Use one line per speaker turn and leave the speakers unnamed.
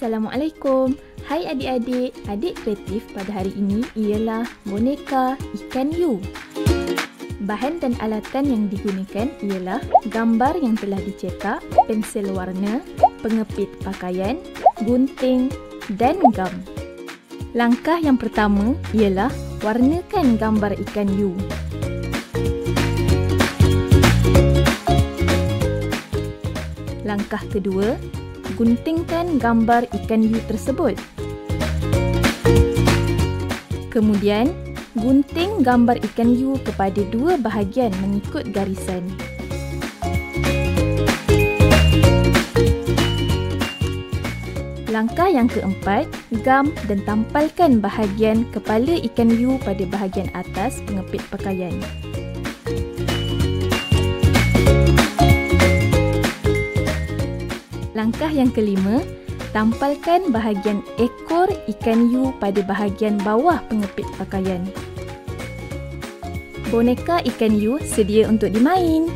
Assalamualaikum. Hai adik-adik, adik kreatif pada hari ini ialah boneka ikan hiu. Bahan dan alatan yang digunakan ialah gambar yang telah dicetak, pensel warna, pengepit pakaian, gunting dan gam. Langkah yang pertama ialah warnakan gambar ikan hiu. Langkah kedua, guntingkan gambar ikan hiu tersebut. Kemudian, gunting gambar ikan hiu kepada dua bahagian mengikut garisan. Langkah yang keempat, gam dan tampalkan bahagian kepala ikan hiu pada bahagian atas pengepit pakaian. Langkah yang kelima, tampalkan bahagian ekor ikan hiu pada bahagian bawah pengepit pakaian. Boneka ikan hiu sedia untuk dimain.